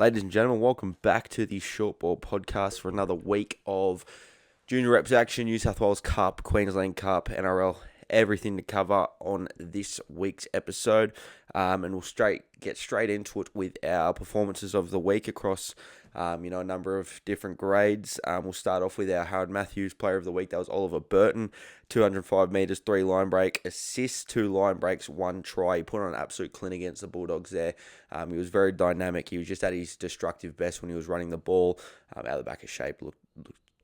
Ladies and gentlemen, welcome back to the Short Ball Podcast for another week of Junior Reps action, New South Wales Cup, Queensland Cup, NRL, everything to cover on this week's episode. And we'll get straight into it with our performances of the week across a number of different grades. We'll start off with our Howard Matthews Player of the Week. That was Oliver Burton, 205 metres, 3 line break, assists, 2 line breaks, 1 try. He put on an absolute clinic against the Bulldogs there. He was very dynamic. He was just at his destructive best when he was running the ball. Out of the back of shape, looked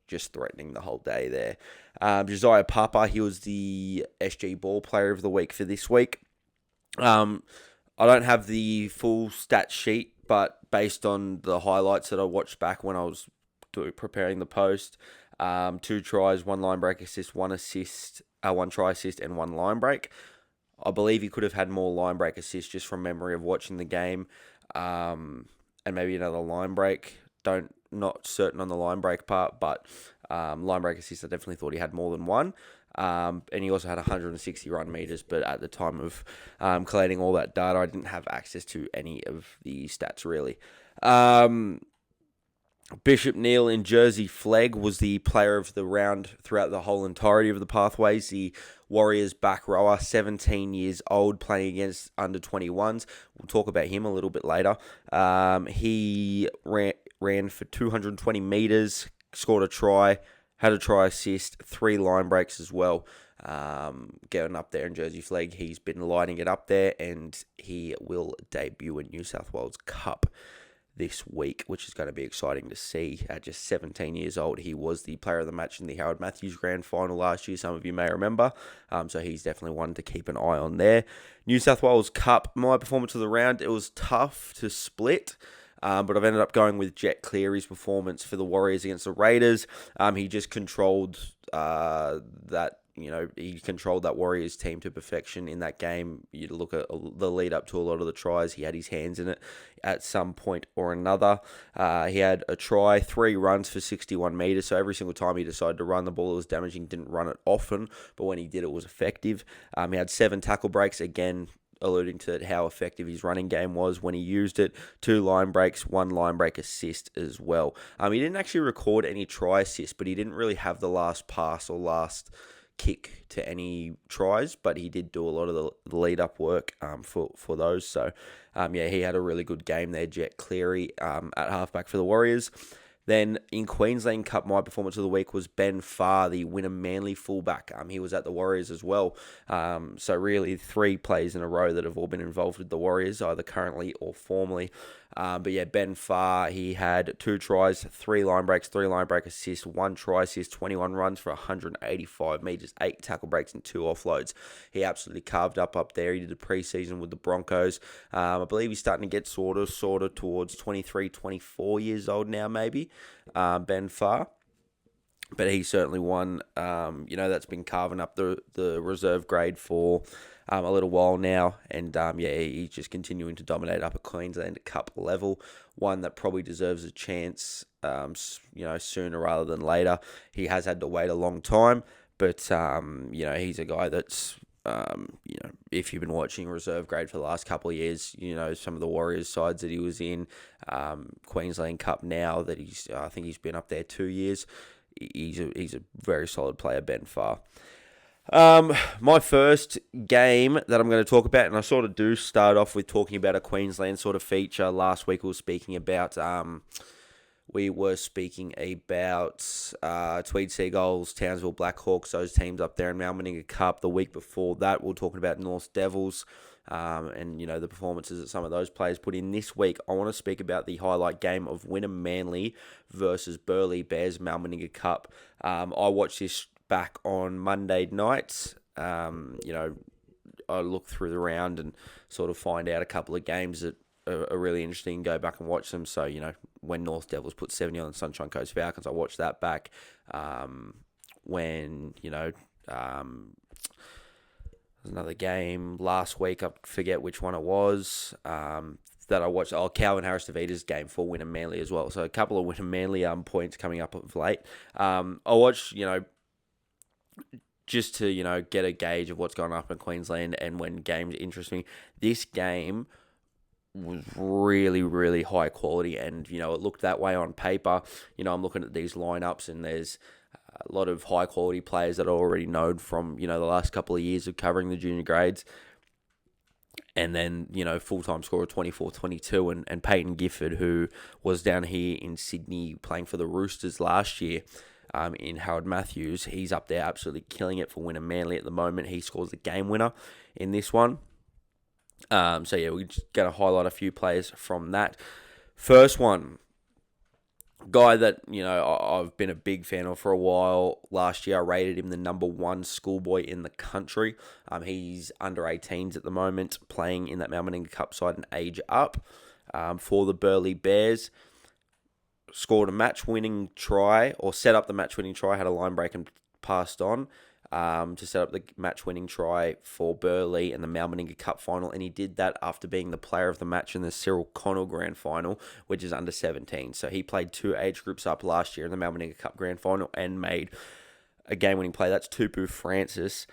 just threatening the whole day there. Josiah Papa, he was the SG Ball Player of the Week for this week. I don't have the full stat sheet, but based on the highlights that I watched back when I was preparing the post, 2 tries, 1 line break assist, 1 try assist, and 1 line break. I believe he could have had more line break assists just from memory of watching the game, and maybe another line break. Not certain on the line break part, but line break assists, I definitely thought he had more than 1. And he also had 160 run meters, but at the time of collating all that data, I didn't have access to any of the stats really. Bishop Neal in Jersey Flegg was the player of the round throughout the whole entirety of the pathways. The Warriors back rower, 17 years old, playing against under 21s. We'll talk about him a little bit later. He ran for 220 metres, scored a try, had a try assist, 3 line breaks as well. Getting up there in Jersey Flegg, he's been lighting it up there, and he will debut in New South Wales Cup this week, which is going to be exciting to see. At just 17 years old, he was the player of the match in the Howard Matthews Grand Final last year, some of you may remember. So he's definitely one to keep an eye on there. New South Wales Cup, my performance of the round, it was tough to split. But I've ended up going with Jet Cleary's performance for the Warriors against the Raiders. He just controlled he controlled that Warriors team to perfection in that game. You look at the lead up to a lot of the tries, he had his hands in it at some point or another. He had a try, 3 runs for 61 metres, so every single time he decided to run the ball, it was damaging. Didn't run it often, but when he did, it was effective. He had 7 tackle breaks, again, alluding to how effective his running game was when he used it. 2 line breaks, 1 line break assist as well. He didn't actually record any try assists, but he didn't really have the last pass or last kick to any tries, but he did do a lot of the lead-up work for those. So, he had a really good game there, Jet Cleary, at halfback for the Warriors. Then in Queensland Cup, my performance of the week was Ben Farr, the winner Manly fullback. He was at the Warriors as well. So really 3 plays in a row that have all been involved with the Warriors, either currently or formerly. Ben Farr, he had 2 tries, 3 line breaks, 3 line break assists, 1 try assist, 21 runs for 185 metres, 8 tackle breaks and 2 offloads. He absolutely carved up there. He did a preseason with the Broncos. I believe he's starting to get sort of towards 23, 24 years old now maybe, Ben Farr. But he's certainly one, that's been carving up the reserve grade for a little while now. And, he's just continuing to dominate up at Queensland Cup level. One that probably deserves a chance, sooner rather than later. He has had to wait a long time. But, he's a guy that's, if you've been watching reserve grade for the last couple of years, some of the Warriors sides that he was in, Queensland Cup now that I think he's been up there 2 years. He's a very solid player, Ben Farr. My first game that I'm going to talk about, and I sort of do start off with talking about a Queensland sort of feature. Last week we were speaking about Tweed Seagulls, Townsville Blackhawks, those teams up there in Mal Meninga Cup. The week before that, we were talking about North Devils. And the performances that some of those players put in. This week, I want to speak about the highlight game of Winner Manly versus Burleigh Bears Mal Meninga Cup. I watched this back on Monday night. I look through the round and sort of find out a couple of games that are really interesting and go back and watch them. So, when North Devils put 70 on the Sunshine Coast Falcons, I watched that back. There's another game last week, I forget which one it was, that I watched. Calvin Harris-Davita's game for Winner Manly as well. So a couple of Winner Manly points coming up of late. I watched, just to, get a gauge of what's going on up in Queensland and when games interest me. This game was really, really high quality, and it looked that way on paper. I'm looking at these lineups, and there's a lot of high quality players that I already known from the last couple of years of covering the junior grades. And then, full-time scorer 24-22, and Peyton Gifford, who was down here in Sydney playing for the Roosters last year, in Harold Matthews. He's up there absolutely killing it for Winner Manly at the moment. He scores the game winner in this one. We're just going to highlight a few players from that. First one, guy that, I've been a big fan of for a while. Last year, I rated him the number one schoolboy in the country. He's under 18s at the moment, playing in that Mal Meninga Cup side and age up for the Burleigh Bears. Scored a match-winning try, or set up the match-winning try, had a line break and passed on to set up the match-winning try for Burleigh in the Mal Meninga Cup final, and he did that after being the player of the match in the Cyril Connell Grand Final, which is under 17. So he played 2 age groups up last year in the Mal Meninga Cup Grand Final and made a game-winning play. That's Tupu Francis.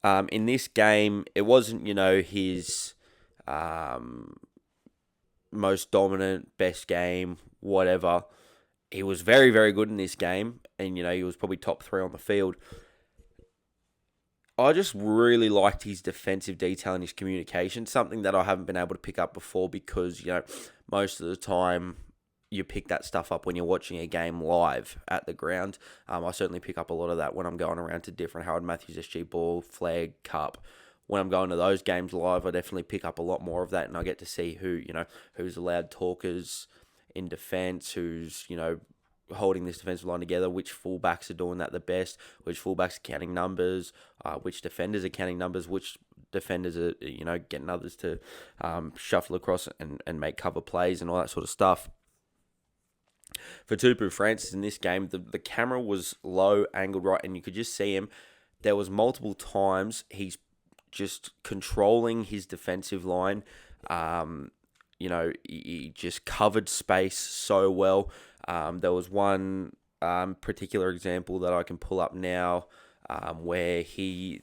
In this game, it wasn't, his most dominant, best game, whatever. He was very, very good in this game, and, he was probably top 3 on the field. I just really liked his defensive detail and his communication, something that I haven't been able to pick up before because, most of the time you pick that stuff up when you're watching a game live at the ground. I certainly pick up a lot of that when I'm going around to different Harold Matthews SG Ball, Flag, Cup. When I'm going to those games live, I definitely pick up a lot more of that, and I get to see who's the loud talkers in defence, who's, holding this defensive line together, which fullbacks are doing that the best, which fullbacks are counting numbers, which defenders are counting numbers, which defenders are, getting others to shuffle across and make cover plays and all that sort of stuff. For Tupu Francis in this game, the camera was low, angled right, and you could just see him. There was multiple times he's just controlling his defensive line. He just covered space so well. There was one particular example that I can pull up now where he,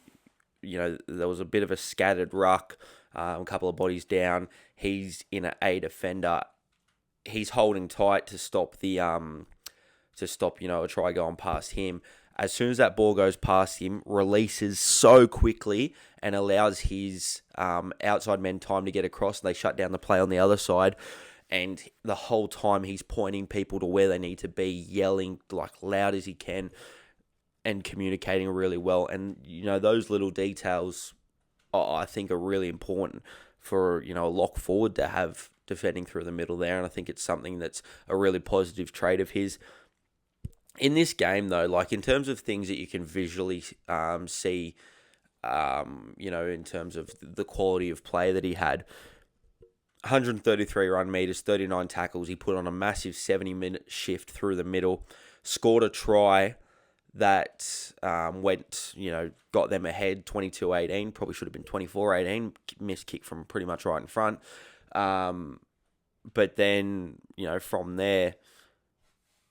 there was a bit of a scattered ruck, a couple of bodies down. He's in an A defender. He's holding tight to stop a try going past him. As soon as that ball goes past him, releases so quickly and allows his outside men time to get across. They shut down the play on the other side. And the whole time he's pointing people to where they need to be, yelling like loud as he can and communicating really well. And, those little details I think are really important for, a lock forward to have defending through the middle there. And I think it's something that's a really positive trait of his. In this game, though, like in terms of things that you can visually see, in terms of the quality of play that he had, 133 run meters, 39 tackles. He put on a massive 70-minute shift through the middle, scored a try that got them ahead 22-18. Probably should have been 24-18. Missed kick from pretty much right in front. But then, from there,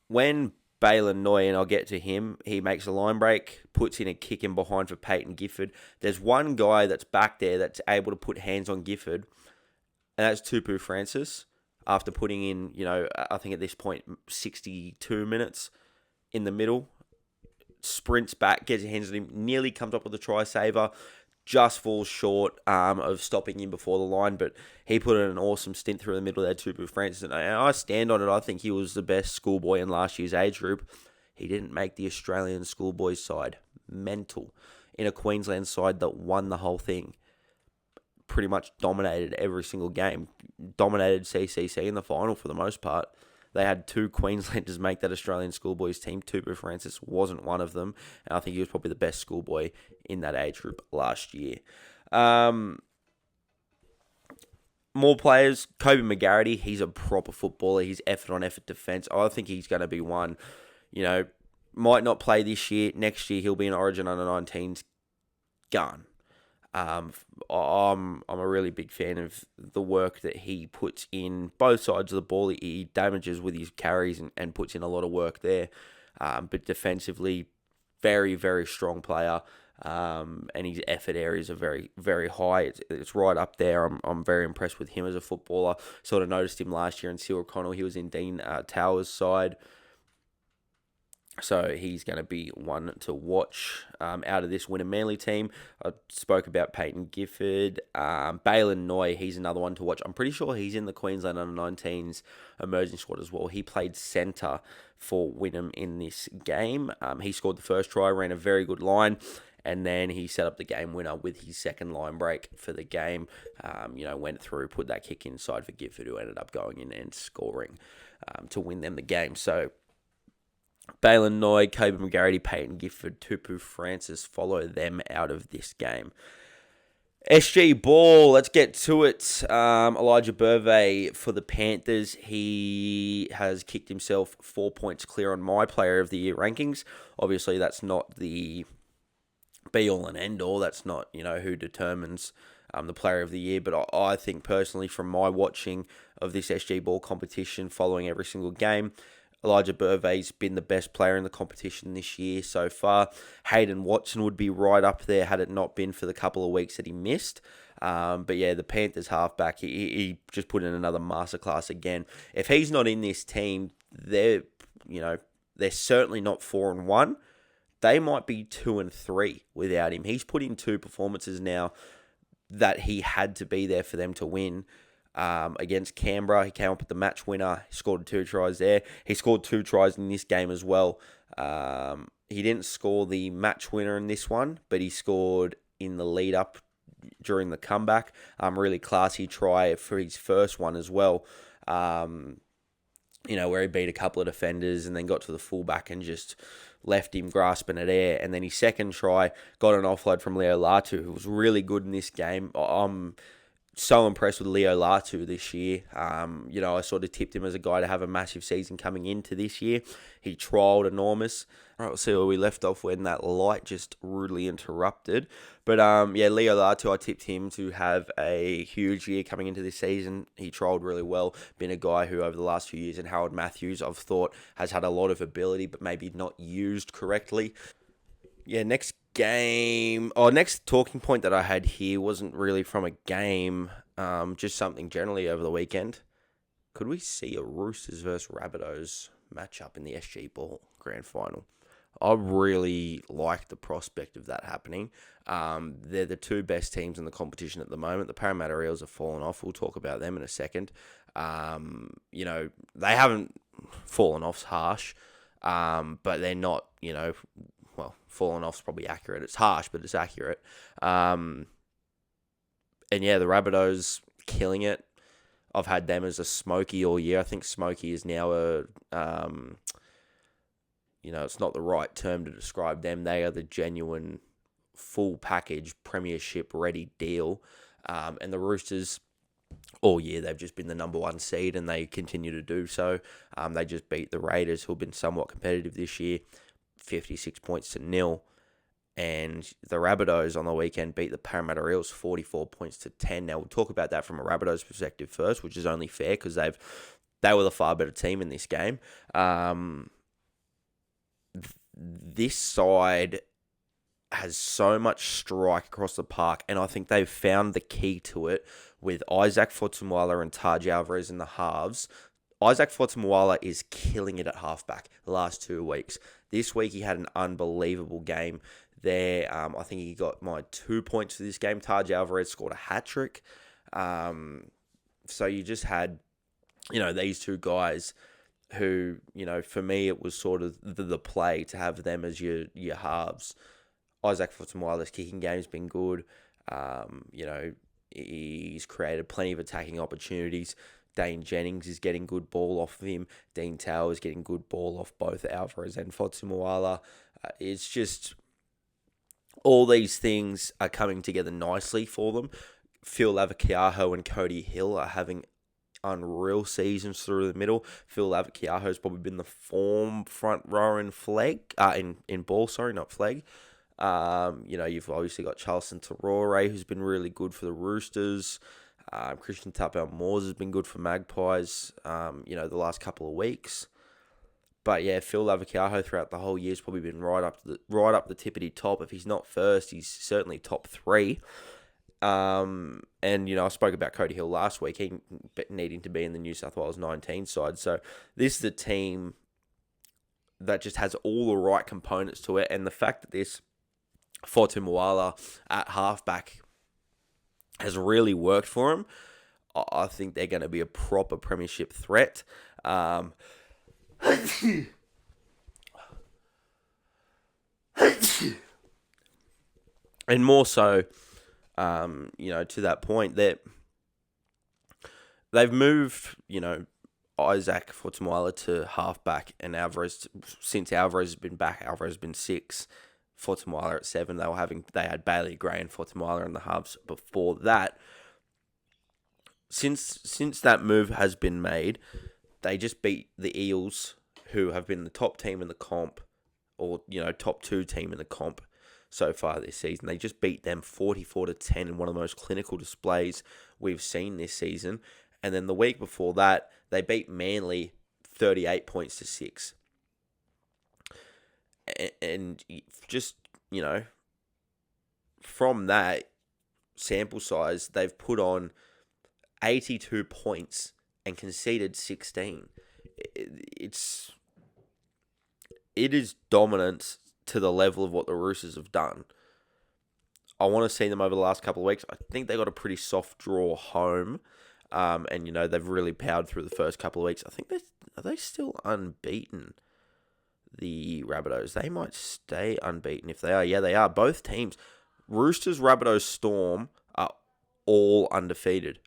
when Balin Noy, and I'll get to him, he makes a line break, puts in a kick in behind for Peyton Gifford. There's one guy that's back there that's able to put hands on Gifford, and that's Tupu Francis, after putting in, I think at this point, 62 minutes in the middle. Sprints back, gets his hands on him, nearly comes up with a try saver, just falls short of stopping him before the line, but he put in an awesome stint through the middle there, Tupu Francis, and I stand on it. I think he was the best schoolboy in last year's age group. He didn't make the Australian schoolboys side. Mental. In a Queensland side that won the whole thing. Pretty much dominated every single game. Dominated CCC in the final for the most part. They had 2 Queenslanders make that Australian schoolboys team. Tupu Francis wasn't one of them. And I think he was probably the best schoolboy in that age group last year. More players. Kobe McGarity, he's a proper footballer. He's effort on effort defence. I think he's going to be one. Might not play this year. Next year he'll be in Origin under-19s. Gun. I'm a really big fan of the work that he puts in both sides of the ball. He damages with his carries and puts in a lot of work there. But defensively, very, very strong player. and his effort areas are very, very high. It's right up there. I'm very impressed with him as a footballer. Sort of noticed him last year in Cyril Connell. He was in Dean Towers' side. So he's going to be one to watch out of this winner Manly team. I spoke about Peyton Gifford. Balin Noy, he's another one to watch. I'm pretty sure he's in the Queensland Under-19s emerging squad as well. He played centre for Wynnum in this game. He scored the first try, ran a very good line, and then he set up the game winner with his second line break for the game. Went through, put that kick inside for Gifford, who ended up going in and scoring to win them the game. So Balin Noy, Kobe McGarity, Peyton Gifford, Tupu Francis follow them out of this game. SG Ball, let's get to it. Elijah Burvey for the Panthers. He has kicked himself 4 points clear on my Player of the Year rankings. Obviously, that's not the be-all and end-all. That's not, who determines the Player of the Year. But I think personally, from my watching of this SG Ball competition, following every single game, Elijah Burvey's been the best player in the competition this year so far. Hayden Watson would be right up there had it not been for the couple of weeks that he missed. But yeah, the Panthers halfback, he just put in another masterclass again. If he's not in this team, they're certainly not 4-1. They might be 2-3 without him. He's put in 2 performances now that he had to be there for them to win. Against Canberra, he came up with the match winner. He scored 2 tries there. He scored 2 tries in this game as well. He didn't score the match winner in this one, but he scored in the lead up during the comeback. Really classy try for his first one as well. Where he beat a couple of defenders and then got to the fullback and just left him grasping at air. And then his second try got an offload from Leo Latu, who was really good in this game. I'm so impressed with Leo Latu this year. I sort of tipped him as a guy to have a massive season coming into this year. He trialled enormous. All right, we'll see where we left off when that light just rudely interrupted. But Leo Latu, I tipped him to have a huge year coming into this season. He trialled really well. Been a guy who over the last few years, and Harold Matthews, I've thought has had a lot of ability, but maybe not used correctly. Yeah, next talking point that I had here wasn't really from a game, just something generally over the weekend. Could we see a Roosters versus Rabbitohs matchup in the SG Ball Grand Final? I really like the prospect of that happening. They're the 2 best teams in the competition at the moment. The Parramatta Eels have fallen off. We'll talk about them in a second. They haven't fallen off's harsh, but they're not, fallen off's probably accurate. It's harsh, but it's accurate. The Rabbitohs killing it. I've had them as a smoky all year. I think smoky is now it's not the right term to describe them. They are the genuine full package premiership ready deal. And the Roosters, all year, they've just been the number 1 seed and they continue to do so. They just beat the Raiders, who've been somewhat competitive this year, 56 points to 0. And the Rabbitohs on the weekend beat the Parramatta Eels 44 points to 10. Now, we'll talk about that from a Rabbitohs perspective first, which is only fair because they were the far better team in this game. This side has so much strike across the park, and I think they've found the key to it with Isaac Fotumwala and Taj Alvarez in the halves. Isaac Fotumwala is killing it at halfback the last 2 weeks. This week he had an unbelievable game there. I think he got my 2 points for this game. Taj Alvarez scored a hat-trick. So you just had, these 2 guys who, for me it was sort of the play to have them as your halves. Isaac Fotumwala's kicking game's been good. He's created plenty of attacking opportunities. Dane Jennings is getting good ball off of him. Dean Tower is getting good ball off both Alvarez and Fotumwala. It's just all these things are coming together nicely for them. Phil Lavakiaho and Cody Hill are having unreal seasons through the middle. Phil Lavakiaho's probably been the form front rower in ball, not flag. You've obviously got Charleston Tarore, who's been really good for the Roosters. Christian Tapau Moores has been good for Magpies, the last couple of weeks. But yeah, Phil Lavicao throughout the whole year's probably been right up the tippity top. If he's not first, he's certainly top 3. And I spoke about Cody Hill last week. He needing to be in the New South Wales 19 side. So this is the team that just has all the right components to it, and the fact that this Fortu Moala at halfback has really worked for him, I think they're going to be a proper premiership threat. And more so, to that point that they've moved, Isaac Fortumoala to halfback, and Alvarez, since Alvarez has been back, Alvarez has been 6, Fortumoala at 7. They had Bailey Gray and Fortumoala in the halves before that. Since that move has been made, they just beat the Eels, who have been the top team in the comp, or top 2 team in the comp so far this season. They just beat them 44-10 in one of the most clinical displays we've seen this season. And then the week before that, they beat Manly 38 points to 6. And just, from that sample size, they've put on 82 points and conceded 16. It is dominance to the level of what the Roosters have done. I want to see them over the last couple of weeks. I think they got a pretty soft draw home. And they've really powered through the first couple of weeks. I think are they still unbeaten, the Rabbitohs? They might stay unbeaten if they are. Yeah, they are. Both teams, Roosters, Rabbitohs, Storm, are all undefeated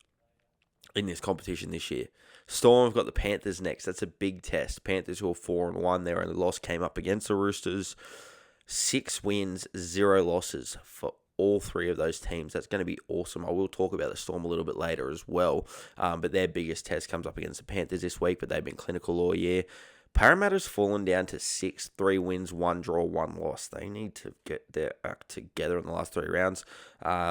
in this competition this year. Storm have got the Panthers next. That's a big test. Panthers, who are 4-1, their only loss came up against the Roosters. 6 wins, 0 losses for all 3 of those teams. That's going to be awesome. I will talk about the Storm a little bit later as well. But their biggest test comes up against the Panthers this week, but they've been clinical all year. Parramatta's fallen down to 6, 3 wins, 1 draw, 1 loss. They need to get their act together in the last 3 rounds. But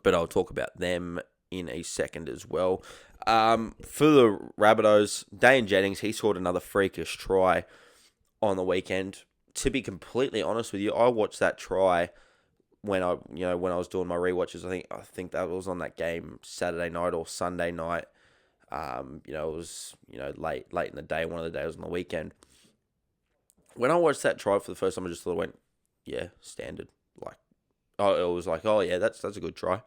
I'll talk about them in a second as well. For the Rabbitohs, Dane Jennings, he scored another freakish try on the weekend. To be completely honest with you, I watched that try when I was doing my rewatches. I think that was on that game Saturday night or Sunday night. It was late in the day. One of the days on the weekend. When I watched that try for the first time, I just thought, yeah, standard. It was like, oh yeah, that's a good try.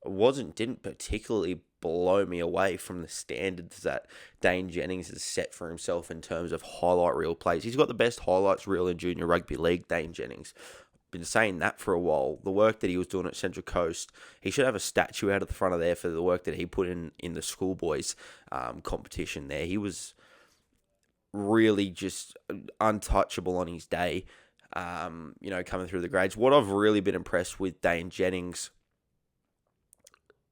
Didn't particularly blow me away from the standards that Dane Jennings has set for himself in terms of highlight reel plays. He's got the best highlights reel in junior rugby league, Dane Jennings. Been saying that for a while. The work that he was doing at Central Coast, he should have a statue out of the front of there for the work that he put in the schoolboys competition there. He was really just untouchable on his day, coming through the grades. What I've really been impressed with Dane Jennings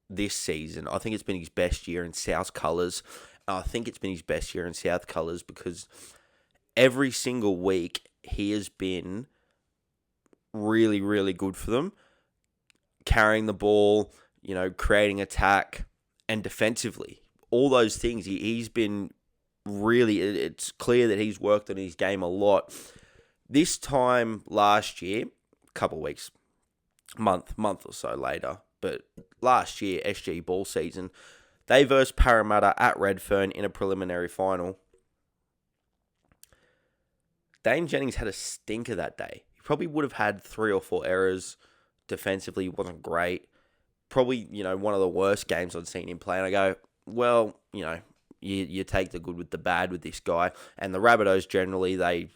this season, I think it's been his best year in South colours. I think it's been his best year in South colours because every single week he has been really, really good for them. Carrying the ball, creating attack, and defensively. All those things. He's been really, it's clear that he's worked on his game a lot. This time last year, a couple of weeks, month or so later, but last year, SG ball season, they versed Parramatta at Redfern in a preliminary final. Dane Jennings had a stinker that day. He probably would have had 3 or 4 errors defensively. He wasn't great. Probably, one of the worst games I'd seen him play. And I go, well, you take the good with the bad with this guy. And the Rabbitohs generally, they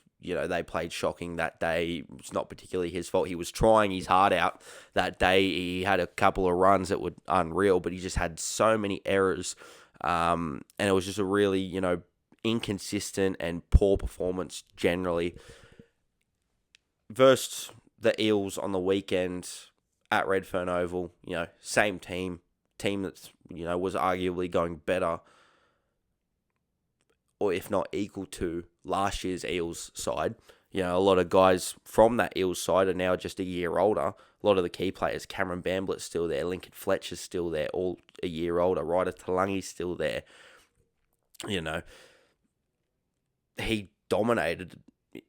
played shocking that day. It's not particularly his fault. He was trying his heart out that day. He had a couple of runs that were unreal, but he just had so many errors. And it was just a really, inconsistent and poor performance generally. Versus the Eels on the weekend at Redfern Oval, same team that's, was arguably going better, or if not equal to last year's Eels side. A lot of guys from that Eels side are now just a year older. A lot of the key players, Cameron Bamblett's still there, Lincoln Fletcher's still there, all a year older. Ryder Talangi's still there. he dominated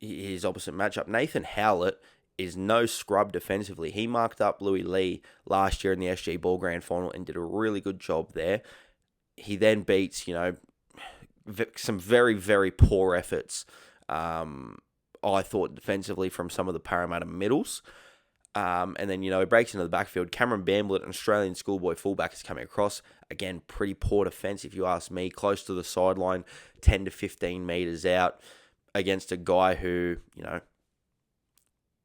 his opposite matchup. Nathan Howlett is no scrub defensively. He marked up Louis Lee last year in the SG Ball Grand Final and did a really good job there. He then beats, some very, very poor efforts, I thought, defensively from some of the Parramatta middles. And then, he breaks into the backfield. Cameron Bamblett, an Australian schoolboy fullback, is coming across. Again, pretty poor defense, if you ask me. Close to the sideline, 10 to 15 metres out, against a guy who,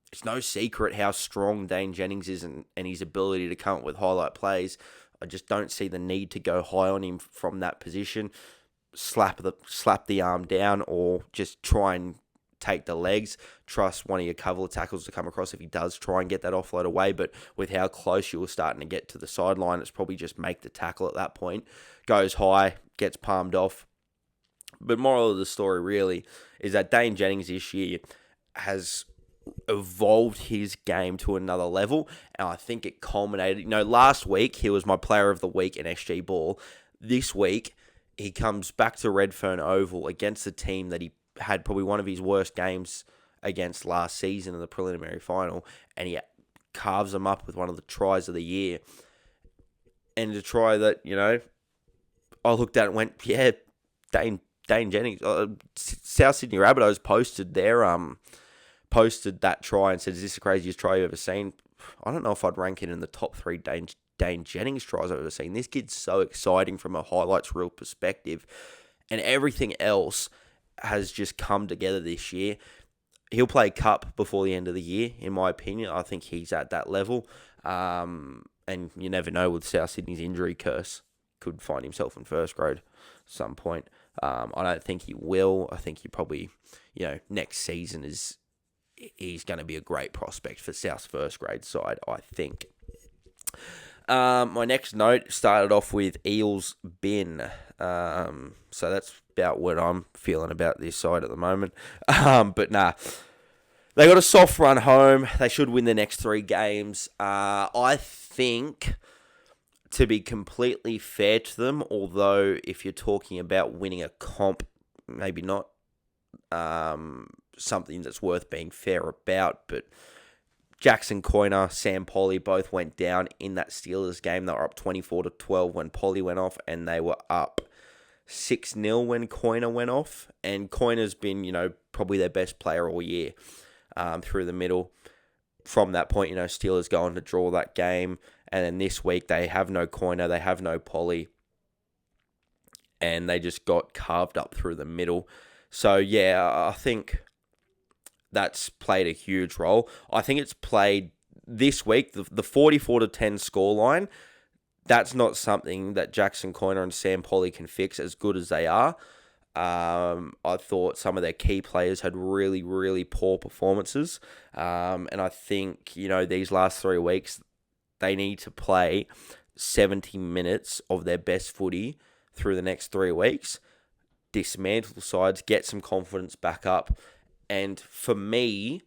it's no secret how strong Dane Jennings is and his ability to come up with highlight plays. I just don't see the need to go high on him from that position. Slap the arm down, or just try and take the legs. Trust one of your cover tackles to come across if he does try and get that offload away. But with how close you were starting to get to the sideline, it's probably just make the tackle at that point. Goes high, gets palmed off. But moral of the story really is that Dane Jennings this year has evolved his game to another level, and I think it culminated. Last week he was my player of the week in SG Ball. This week he comes back to Redfern Oval against a team that he had probably one of his worst games against last season in the preliminary final, and he carves them up with one of the tries of the year. And a try that, I looked at and went, yeah, Dane Jennings. South Sydney Rabbitohs posted that try and said, is this the craziest try you've ever seen? I don't know if I'd rank it in the top 3 Dane Jennings tries I've ever seen. This kid's so exciting from a highlights reel perspective, and everything else has just come together this year. He'll play Cup before the end of the year, in my opinion. I think he's at that level. And you never know with South Sydney's injury curse. Could find himself in first grade at some point. I don't think he will. I think he probably, next season he's going to be a great prospect for South's first grade side, I think. My next note started off with Eels bin. So that's about what I'm feeling about this side at the moment. But nah, they got a soft run home. They should win the next 3 games. I think, to be completely fair to them, although if you're talking about winning a comp, maybe not something that's worth being fair about, but Jackson Coyner, Sam Polly both went down in that Steelers game. They were up 24-12 when Polly went off, and they were up 6-0 when Coyner went off. And Coyner's been, probably their best player all year through the middle. From that point, Steelers go on to draw that game. And then this week, they have no Coyner, they have no Polly, and they just got carved up through the middle. So, yeah, I think that's played a huge role. I think it's played this week, the 44-10 scoreline, that's not something that Jackson Coyner and Sam Polly can fix as good as they are. I thought some of their key players had really, really poor performances. And I think, these last 3 weeks, they need to play 70 minutes of their best footy through the next 3 weeks, dismantle the sides, get some confidence back up. And for me,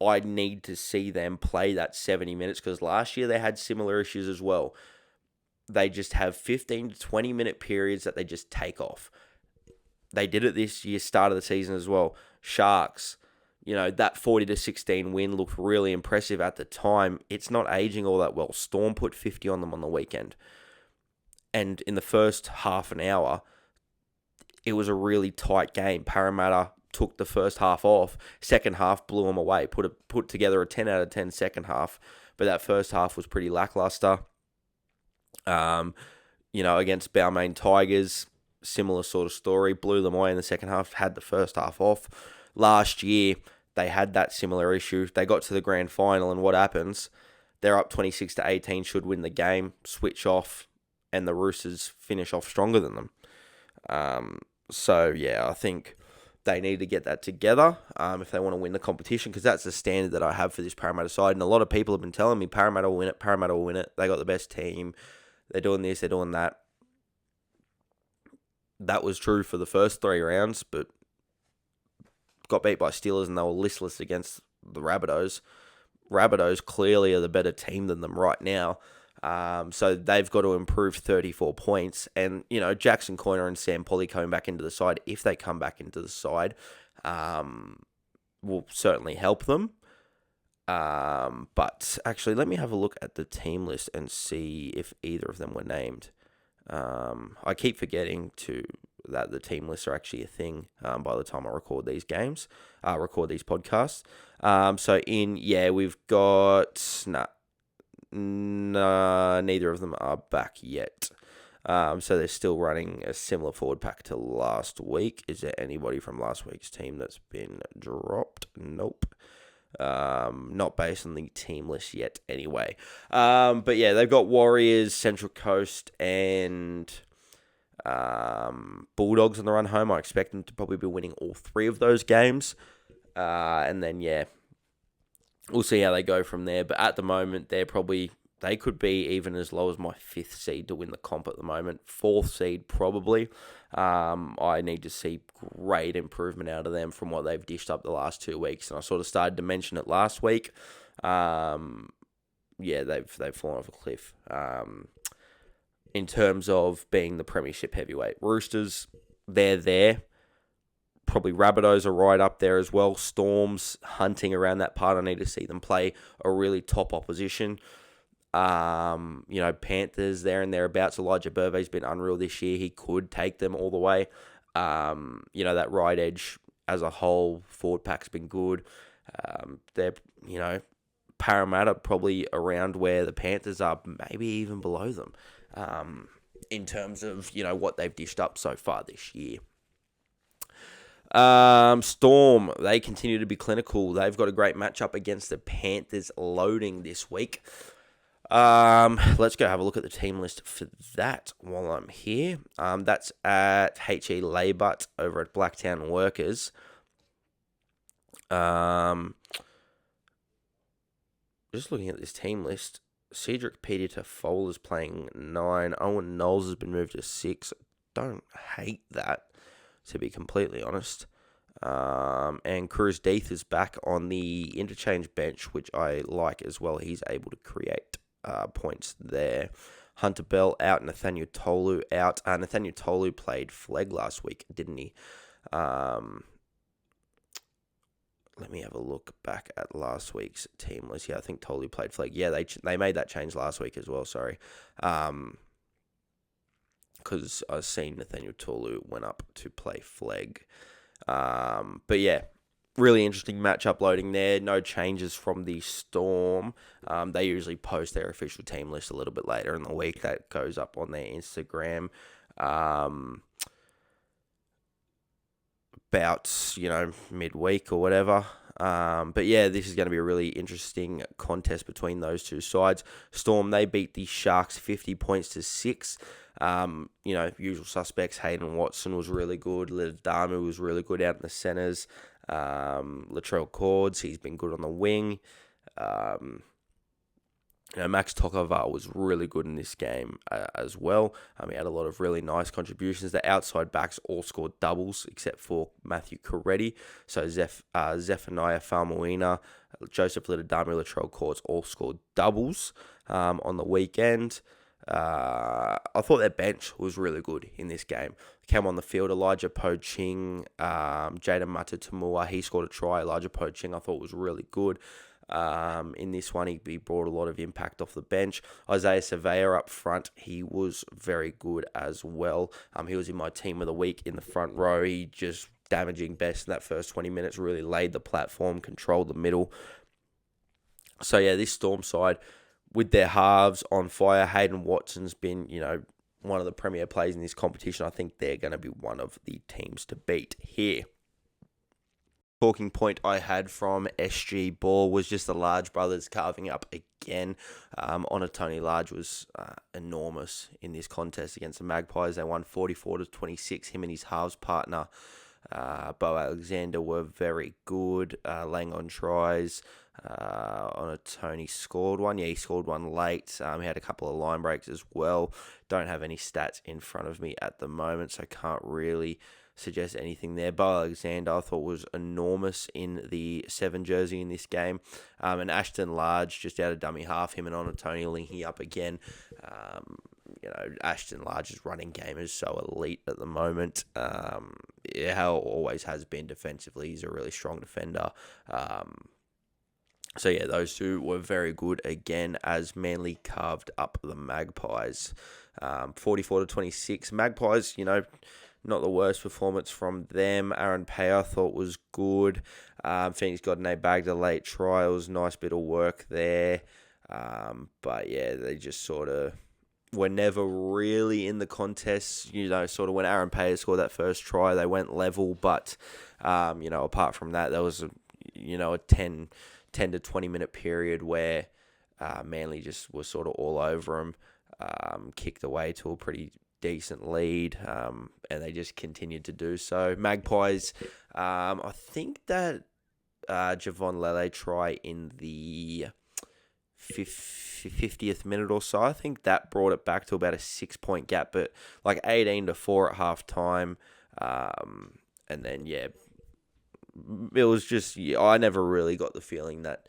I need to see them play that 70 minutes because last year they had similar issues as well. They just have 15 to 20 minute periods that they just take off. They did it this year, start of the season as well. Sharks, that 40-16 win looked really impressive at the time. It's not aging all that well. Storm put 50 on them on the weekend. And in the first half an hour, it was a really tight game. Parramatta took the first half off. Second half blew them away. Put together a 10 out of 10 second half. But that first half was pretty lackluster. Against Balmain Tigers, similar sort of story. Blew them away in the second half. Had the first half off. Last year, they had that similar issue. They got to the grand final, and what happens? They're up 26-18, should win the game, switch off, and the Roosters finish off stronger than them. I think they need to get that together if they want to win the competition, because that's the standard that I have for this Parramatta side. And a lot of people have been telling me Parramatta will win it. They got the best team. They're doing this, they're doing that. That was true for the first 3 rounds, but got beat by Steelers and they were listless against the Rabbitohs. Rabbitohs clearly are the better team than them right now. So they've got to improve 34 points. And, Jackson Coyner and Sam Polly coming back into the side, if they come back into the side, will certainly help them. But actually, let me have a look at the team list and see if either of them were named. I keep forgetting that the team lists are actually a thing by the time I record these podcasts. We've got neither of them are back yet. So they're still running a similar forward pack to last week. Is there anybody from last week's team that's been dropped? Nope. Not based on the team list yet anyway. But yeah, they've got Warriors, Central Coast, and Bulldogs on the run home. I expect them to probably be winning all three of those games. And then, we'll see how they go from there. But at the moment, they could be even as low as my 5th seed to win the comp at the moment. 4th seed, probably. I need to see great improvement out of them from what they've dished up the last 2 weeks. And I sort of started to mention it last week. They've fallen off a cliff. In terms of being the premiership heavyweight. Roosters, they're there. Probably Rabbitohs are right up there as well. Storms hunting around that part. I need to see them play a really top opposition. Panthers there and thereabouts. Elijah Burvey's been unreal this year. He could take them all the way. That right edge as a whole, forward pack's been good. They're, Parramatta probably around where the Panthers are, maybe even below them, in terms of, what they've dished up so far this year. Storm, they continue to be clinical. They've got a great matchup against the Panthers loading this week. Let's go have a look at the team list for that while I'm here. That's at HE Laybutt over at Blacktown Workers. Just looking at this team list, Cedric Peter Toffol is playing 9. Owen Knowles has been moved to 6. Don't hate that, to be completely honest. And Cruz Death is back on the interchange bench, which I like as well. He's able to create points there. Hunter Bell out, Nathaniel Tolu out. Nathaniel Tolu played flag last week, didn't he? Let me have a look back at last week's team list. Yeah, I think Tolu played flag. Yeah, they made that change last week as well, sorry. Because I've seen Nathaniel Tolu went up to play flag. But yeah, really interesting match uploading there. No changes from the Storm. They usually post their official team list a little bit later in the week. That goes up on their Instagram. About, midweek or whatever. But yeah, this is going to be a really interesting contest between those two sides. Storm, they beat the Sharks 50 points to 6. Usual suspects. Hayden Watson was really good. Ledadamu was really good out in the centres. Latrell Cords, he's been good on the wing. Max Tokavar was really good in this game as well. He had a lot of really nice contributions. The outside backs all scored doubles except for Matthew Coretti. So Zephaniah Famuina, Joseph Ledadamu, Latrell Cords all scored doubles on the weekend. I thought their bench was really good in this game. Came on the field, Elijah Poching, Jaden Matatamua, he scored a try. Elijah Poching I thought was really good. In this one, he brought a lot of impact off the bench. Isaiah Surveyor up front, he was very good as well. He was in my team of the week in the front row. He just damaging best in that first 20 minutes, really laid the platform, controlled the middle. So yeah, this Storm side, with their halves on fire, Hayden Watson's been, one of the premier players in this competition. I think they're going to be one of the teams to beat here. Talking point I had from SG Ball was just the Large brothers carving up again. Honor Tony Large was enormous in this contest against the Magpies. They won 44-26. Him and his halves partner, Bo Alexander, were very good, laying on tries. Honor Tony scored one. Yeah, he scored one late. He had a couple of line breaks as well. Don't have any stats in front of me at the moment, so can't really suggest anything there. Bo Alexander, I thought, was enormous in the 7 jersey in this game. And Ashton Large, just out of dummy half, him and Onatoni linking up again. Ashton Large's running game is so elite at the moment. How it always has been defensively. He's a really strong defender. Those two were very good again as Manly carved up the Magpies. 44-26. Magpies, not the worst performance from them. Aaron Pay, I thought, was good. Phoenix Godinay bagged a late try. It was a nice bit of work there. They just sort of were never really in the contest. Sort of when Aaron Pay scored that first try, they went level. But, apart from that, there was, a 10 to 20 minute period where Manly just was sort of all over them, kicked away to a pretty decent lead, and they just continued to do so. Magpies, I think that Javon Lele try in the 50th minute or so, I think that brought it back to about a 6-point gap, but like 18-4 at half time. And then, it was just, I never really got the feeling that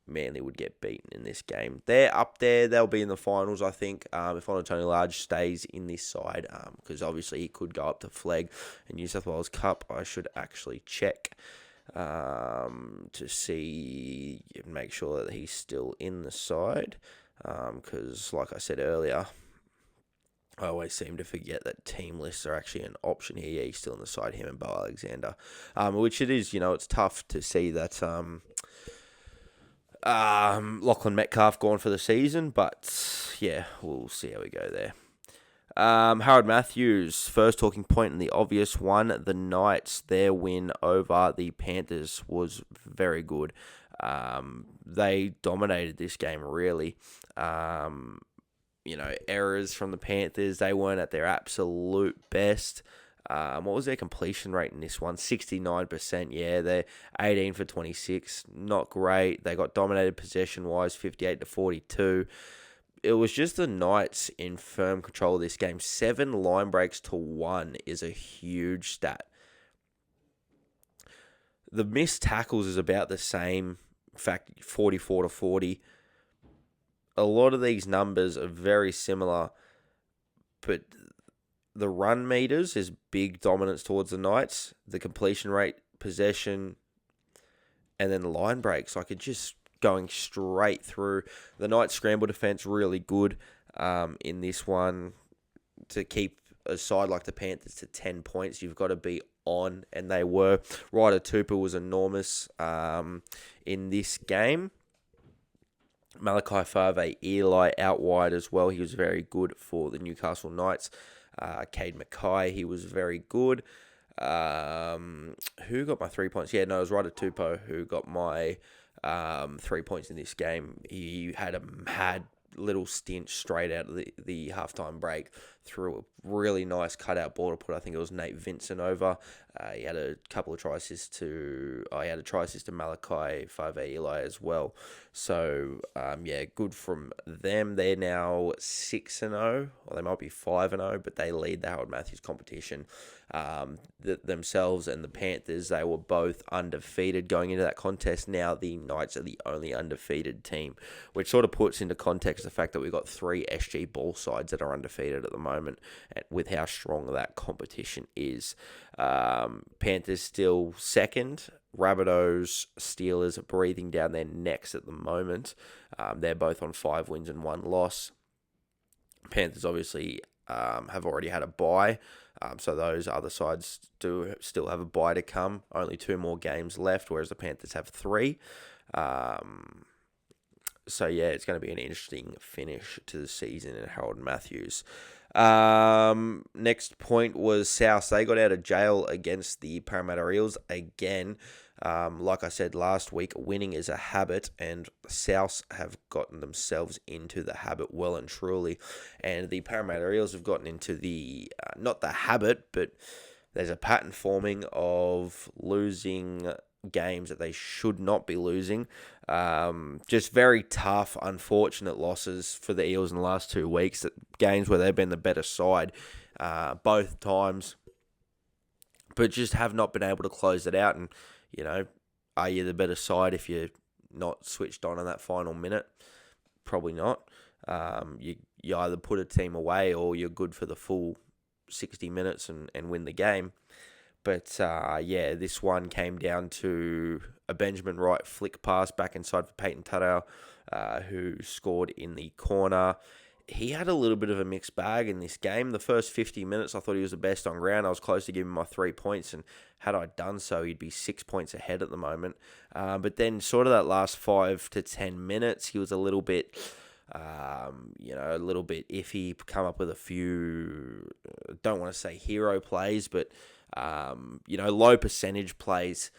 Manly would get beaten in this game. They're up there. They'll be in the finals, I think, if Onatoni Large stays in this side, because obviously he could go up to Flegg and New South Wales Cup. I should actually check to see and make sure that he's still in the side, because like I said earlier, I always seem to forget that team lists are actually an option here. Yeah, he's still in the side, him and Bo Alexander, which it is, it's tough to see that Lachlan Metcalf gone for the season, but yeah, we'll see how we go there. Harold Matthews, first talking point and the obvious one, the Knights, their win over the Panthers was very good. They dominated this game, really. Errors from the Panthers, they weren't at their absolute best. What was their completion rate in this one? 69%. Yeah, they're 18 for 26. Not great. They got dominated possession-wise, 58-42. It was just the Knights in firm control of this game. 7 line breaks to 1 is a huge stat. The missed tackles is about the same. In fact, 44-40. A lot of these numbers are very similar, but the run meters is big dominance towards the Knights. The completion rate, possession, and then line breaks. Like, it just going straight through. The Knights scramble defense really good in this one. To keep a side like the Panthers to 10 points, you've got to be on, and they were. Ryder Tupou was enormous in this game. Malachi Favre Eli out wide as well. He was very good for the Newcastle Knights. Cade Mackay, he was very good. Who got my 3 points? Yeah, no, it was Ryder Tupou who got my 3 points in this game. He had a mad little stint straight out of the halftime break through a really nice cutout ball to put, I think it was Nate Vincent over. He had a couple of try assists to Malachi Favre Eli as well. So, good from them. They're now 6-0, or they might be 5-0, but they lead the Harold Matthews competition. Themselves and the Panthers, they were both undefeated going into that contest. Now the Knights are the only undefeated team, which sort of puts into context the fact that we've got 3 SG ball sides that are undefeated at the moment, and with how strong that competition is. Panthers still second. Rabbitohs, Steelers are breathing down their necks at the moment. They're both on 5 wins and 1 loss. Panthers obviously have already had a bye. So those other sides do still have a bye to come. Only 2 more games left, whereas the Panthers have 3. It's going to be an interesting finish to the season in Harold Matthews. Next point was South. They got out of jail against the Parramatta Eels again. Like I said last week, winning is a habit, and South have gotten themselves into the habit well and truly. And the Parramatta Eels have gotten into the, not the habit, but there's a pattern forming of losing games that they should not be losing. Just very tough, unfortunate losses for the Eels in the last 2 weeks. Games where they've been the better side both times. but just have not been able to close it out. And, you know, are you the better side if you're not switched on in that final minute? Probably not. You either put a team away or you're good for the full 60 minutes and win the game. But, this one came down to a Benjamin Wright flick pass back inside for Peyton Tuttle, who scored in the corner. He had a little bit of a mixed bag in this game. The first 50 minutes, I thought he was the best on ground. I was close to giving him my 3 points, and had I done so, he'd be 6 points ahead at the moment. But then sort of that last 5 to 10 minutes, he was a little bit... a little bit iffy, come up with a few, don't want to say hero plays, but, low percentage plays,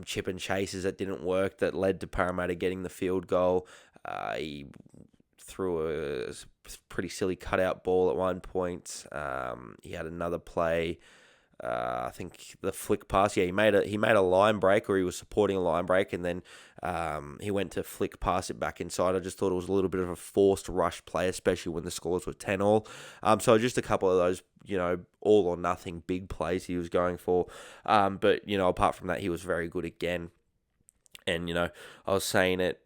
chip and chases that didn't work, that led to Parramatta getting the field goal. He threw a pretty silly cutout ball at one point. He had another play. I think the flick pass. Yeah, he made a line break, or he was supporting a line break, and then he went to flick pass it back inside. I just thought it was a little bit of a forced rush play, especially when the scores were 10-all. So just a couple of those, all or nothing big plays he was going for. But apart from that, he was very good again. And I was saying it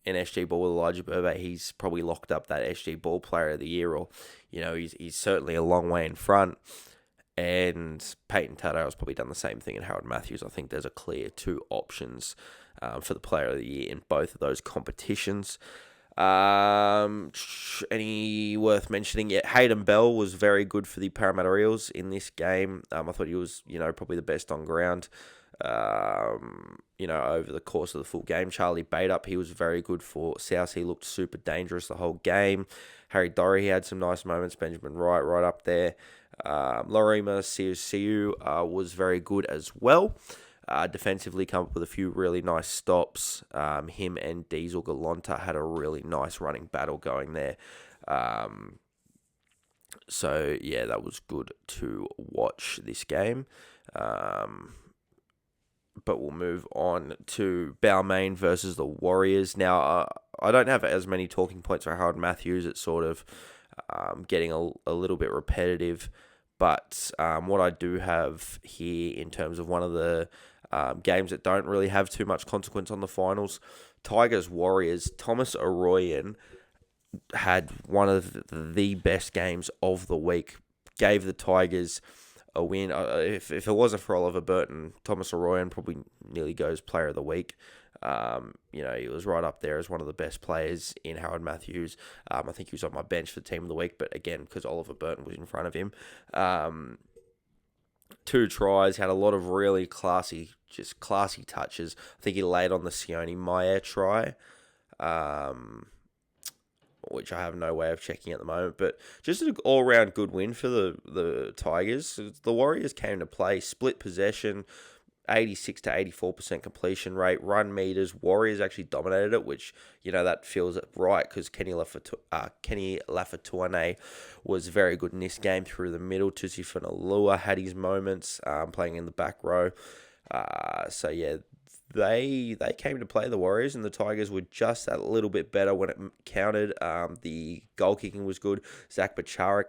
in SG Ball with Elijah Burber, he's probably locked up that SG Ball Player of the Year, or he's certainly a long way in front. And Peyton Tuttle has probably done the same thing, and Harold Matthews. I think there's a clear 2 options for the Player of the Year in both of those competitions. Any worth mentioning? Yeah, Hayden Bell was very good for the Parramatta Eels in this game. I thought he was, probably the best on ground. Over the course of the full game. Charlie Bateup, he was very good for South. He looked super dangerous the whole game. Harry Dorey, he had some nice moments. Benjamin Wright right up there. Lorima Siu was very good as well. Defensively, come up with a few really nice stops. Him and Diesel Galanta had a really nice running battle going there. That was good to watch this game. But we'll move on to Balmain versus the Warriors. Now, I don't have as many talking points for Harold Matthews. It's sort of getting a little bit repetitive. But what I do have here in terms of one of the games that don't really have too much consequence on the finals, Tigers-Warriors, Thomas Arroyan had one of the best games of the week. Gave the Tigers a win. If it wasn't for Oliver Burton, Thomas Arroyan probably nearly goes Player of the Week. He was right up there as one of the best players in Harold Matthews. I think he was on my bench for Team of the Week, but again, because Oliver Burton was in front of him. 2 tries, had a lot of really classy touches. I think he laid on the Sione Maya try, which I have no way of checking at the moment, but just an all-round good win for the Tigers. The Warriors came to play, split possession, 86 to 84% completion rate, run meters. Warriors actually dominated it, which, that feels right, because Kenny Lafatuane was very good in this game through the middle. Tusi Funalua had his moments playing in the back row. They came to play the Warriors, and the Tigers were just a little bit better when it counted. The goal kicking was good. Zach Bachara,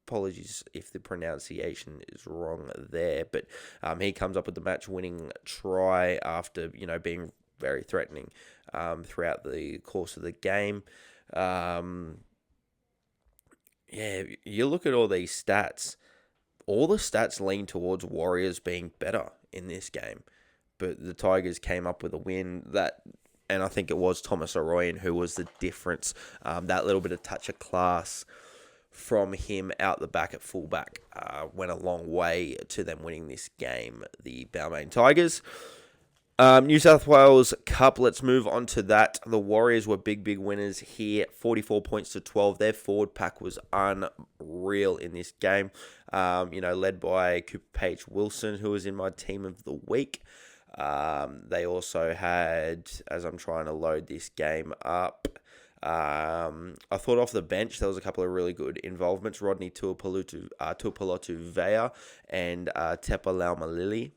apologies if the pronunciation is wrong there, but he comes up with the match-winning try after being very threatening throughout the course of the game. You look at all these stats. All the stats lean towards Warriors being better in this game, but the Tigers came up with a win and I think it was Thomas Arroyan who was the difference. That little bit of touch of class from him out the back at fullback went a long way to them winning this game, the Balmain Tigers. New South Wales Cup, let's move on to that. The Warriors were big winners here, 44 points to 12. Their forward pack was unreal in this game, led by Cooper Page Wilson, who was in my Team of the Week. They also had, as I'm trying to load this game up, I thought off the bench there was a couple of really good involvements. Rodney Tuipulotu Vea and Tepa Laumalili.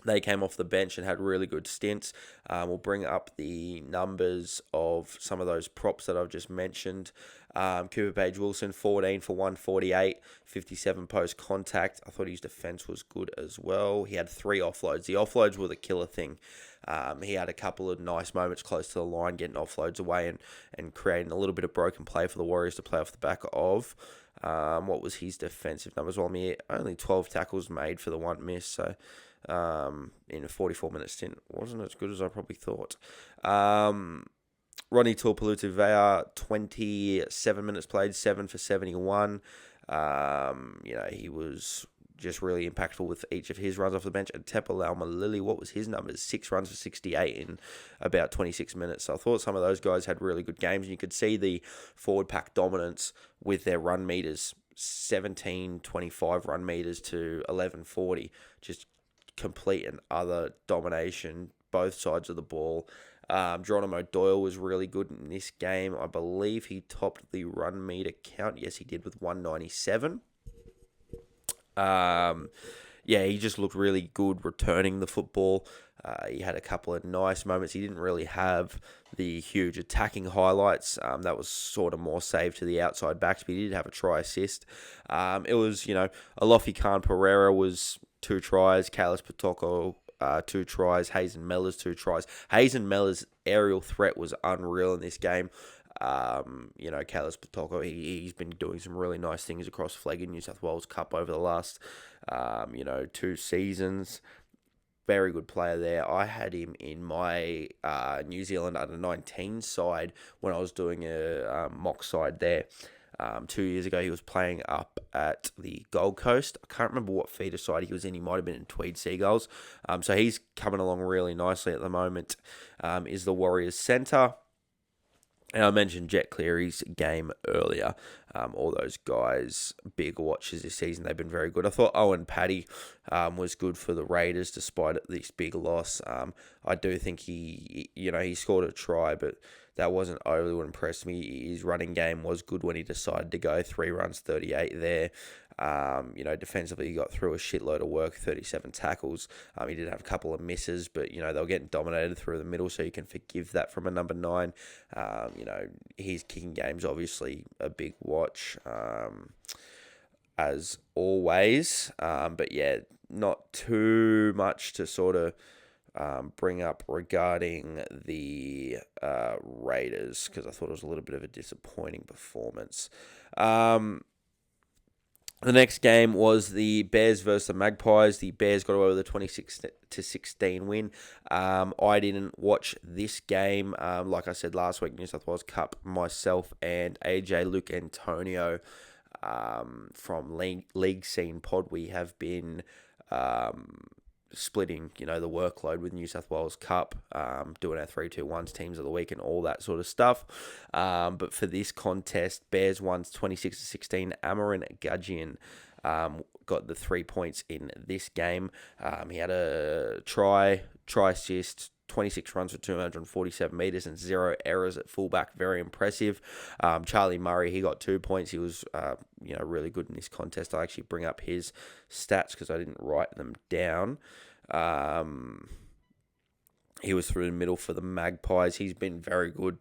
They came off the bench and had really good stints. We'll bring up the numbers of some of those props that I've just mentioned. Cooper Page-Wilson, 14 for 148, 57 post-contact. I thought his defence was good as well. He had 3 offloads. The offloads were the killer thing. He had a couple of nice moments close to the line, getting offloads away and creating a little bit of broken play for the Warriors to play off the back of. What was his defensive numbers? Well, I mean, only 12 tackles made for the 1 miss, so in a 44-minute stint wasn't as good as I probably thought. Ronnie Tuipulotu-Vea, 27 minutes played, 7 for 71. He was just really impactful with each of his runs off the bench. And Tepalaumalili, Lily, what was his numbers? 6 runs for 68 in about 26 minutes. So I thought some of those guys had really good games. And you could see the forward pack dominance with their run meters, 17.25 run meters to 11.40. Just complete and utter domination, both sides of the ball. Geronimo Doyle was really good in this game. I believe he topped the run meter count. Yes, he did with 197. He just looked really good returning the football. He had a couple of nice moments. He didn't really have the huge attacking highlights. That was sort of more saved to the outside backs, but he did have a try assist. It was, Alofi Khan Pereira was 2 tries, Kalis Patoko 2 tries, Hazen Mellors 2 tries. Hazen Mellors' aerial threat was unreal in this game. Kalis Patoko, he's been doing some really nice things across flag in New South Wales Cup over the last, 2 seasons. Very good player there. I had him in my New Zealand under-19 side when I was doing a mock side there. 2 years ago, he was playing up at the Gold Coast. I can't remember what feeder side he was in. He might have been in Tweed Seagulls. So he's coming along really nicely at the moment. Is the Warriors centre. And I mentioned Jet Cleary's game earlier. All those guys, big watches this season, they've been very good. I thought Owen Paddy was good for the Raiders despite this big loss. I do think he scored a try, but that wasn't overly what impressed me. His running game was good when he decided to go 3 runs, 38 there. Defensively, he got through a shitload of work, 37 tackles. He did have a couple of misses, but, they were getting dominated through the middle, so you can forgive that from a number 9. His kicking game's obviously a big watch, as always. But, yeah, not too much to sort of bring up regarding the Raiders, because I thought it was a little bit of a disappointing performance. The next game was the Bears versus the Magpies. The Bears got away with a 26-16 win. I didn't watch this game. Like I said last week, New South Wales Cup, myself and AJ Luke Antonio from League Scene Pod, we have been splitting, the workload with New South Wales Cup, doing our 3-2-1s teams of the week and all that sort of stuff. But for this contest, Bears won 26-16. Amarin Gudgeon got the 3 points in this game. He had a try assist, 26 runs for 247 metres and 0 errors at fullback. Very impressive. Charlie Murray, he got 2 points. He was, really good in this contest. I actually bring up his stats because I didn't write them down. He was through the middle for the Magpies. He's been very good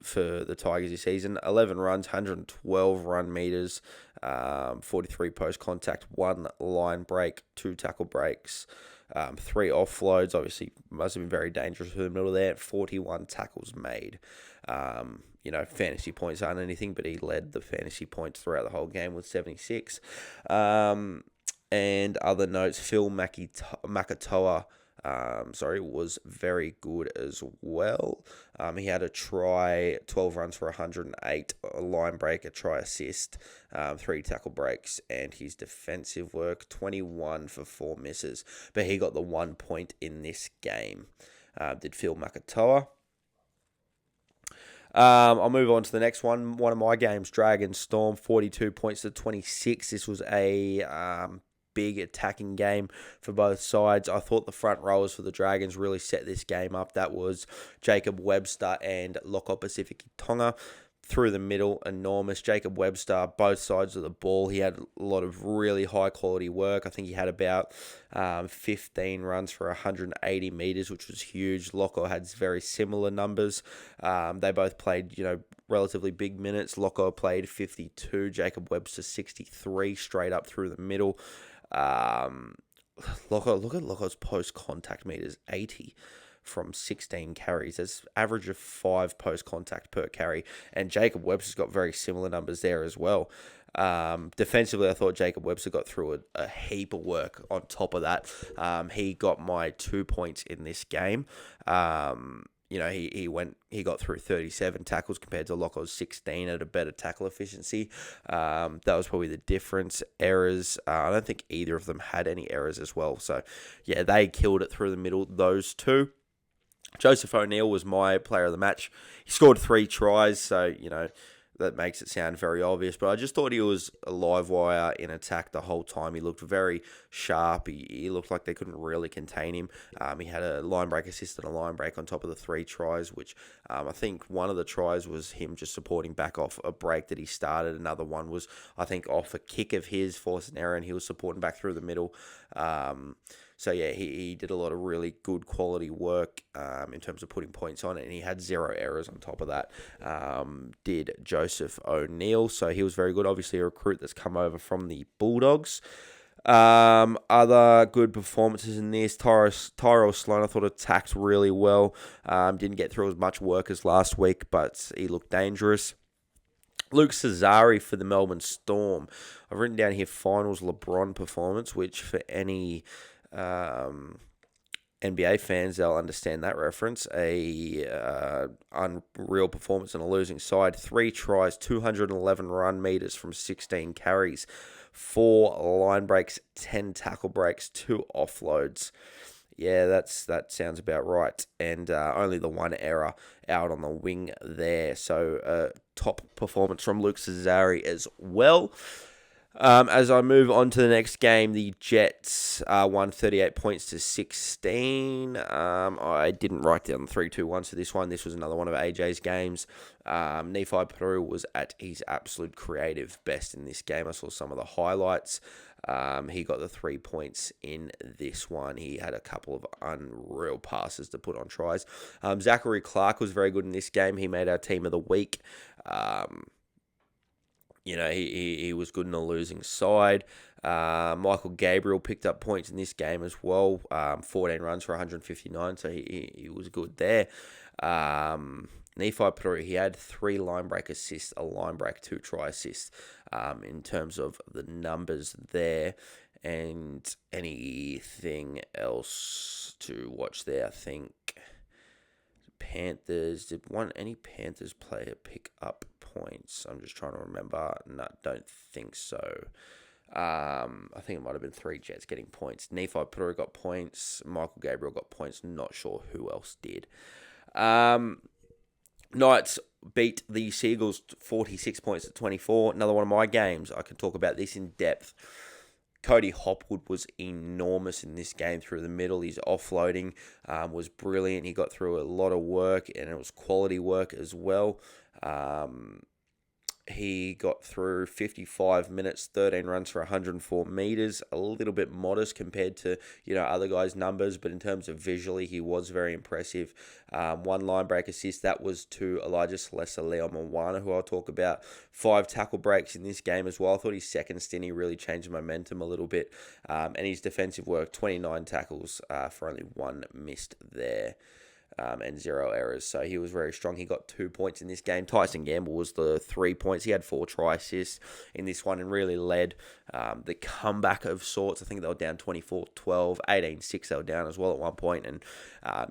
for the Tigers this season. 11 runs, 112 run meters, 43 post contact, 1 line break, 2 tackle breaks, 3 offloads. Obviously, must have been very dangerous for the middle there. 41 tackles made. Fantasy points aren't anything, but he led the fantasy points throughout the whole game with 76. And other notes, Phil Makatoa, was very good as well. He had a try, 12 runs for 108, a line break, a try assist, 3 tackle breaks, and his defensive work, 21 for 4 misses. But he got the 1 point in this game, did Phil Makatoa. I'll move on to the next one. One of my games, Dragons Storm, 42 points to 26. This was a big attacking game for both sides. I thought the front rowers for the Dragons really set this game up. That was Jacob Webster and Loko Pacific Tonga. through the middle, enormous. Jacob Webster, both sides of the ball. He had a lot of really high quality work. I think he had about 15 runs for 180 metres, which was huge. Locko had very similar numbers. They both played, relatively big minutes. Locko played 52, Jacob Webster 63, straight up through the middle. Look at Locko's post-contact meters, 80 from 16 carries. That's average of 5 post-contact per carry. And Jacob Webster's got very similar numbers there as well. Defensively, I thought Jacob Webster got through a heap of work on top of that. He got my 2 points in this game. He got through 37 tackles compared to Locko's 16 at a better tackle efficiency. That was probably the difference. Errors, I don't think either of them had any errors as well. So, yeah, they killed it through the middle, those two. Joseph O'Neill was my player of the match. He scored 3 tries, so, that makes it sound very obvious. But I just thought he was a live wire in attack the whole time. He looked very sharp. He looked like they couldn't really contain him. He had a line break assist and a line break on top of the 3 tries, which I think one of the tries was him just supporting back off a break that he started. Another one was, I think, off a kick of his, forced an error, and he was supporting back through the middle. So, yeah, he did a lot of really good quality work in terms of putting points on it, and he had 0 errors on top of that, did Joseph O'Neill. So he was very good. Obviously, a recruit that's come over from the Bulldogs. Other good performances in this, Tyrell Sloan, I thought attacked really well. Didn't get through as much work as last week, but he looked dangerous. Luke Cesari for the Melbourne Storm. I've written down here finals LeBron performance, which for any NBA fans, they'll understand that reference. Unreal performance on a losing side. 3 tries, 211 run meters from 16 carries, 4 line breaks, 10 tackle breaks, 2 offloads. Yeah, that sounds about right. And only the 1 error out on the wing there. So top performance from Luke Cesari as well. As I move on to the next game, the Jets won 38 points to 16. I didn't write down the 3-2-1 for this one. This was another one of AJ's games. Nephi Peru was at his absolute creative best in this game. I saw some of the highlights. He got the 3 points in this one. He had a couple of unreal passes to put on tries. Zachary Clark was very good in this game. He made our team of the week. He was good in a losing side. Michael Gabriel picked up points in this game as well. 14 runs for 159, so he was good there. Nephi Peru, he had 3 line break assists, a line break, 2 try assists in terms of the numbers there. And anything else to watch there, I think. Panthers, did any Panthers player pick up points? I'm just trying to remember. No, don't think so. I think it might have been 3 Jets getting points. Nephi Peru got points. Michael Gabriel got points. Not sure who else did. Knights beat the Seagulls 46 points to 24. Another one of my games. I can talk about this in depth. Cody Hopwood was enormous in this game through the middle. His offloading was brilliant. He got through a lot of work, and it was quality work as well. He got through 55 minutes, 13 runs for 104 meters. A little bit modest compared to other guys' numbers, but in terms of visually, he was very impressive. 1 line break assist, that was to Elijah Salesa-Leon-Moana, who I'll talk about. 5 tackle breaks in this game as well. I thought his second stint, he really changed momentum a little bit. And his defensive work, 29 tackles for only 1 missed there. And 0 errors. So he was very strong. He got 2 points in this game. Tyson Gamble was the 3 points. He had 4 try assists in this one and really led the comeback of sorts. I think they were down 24-12, 18-6 they were down as well at one point. And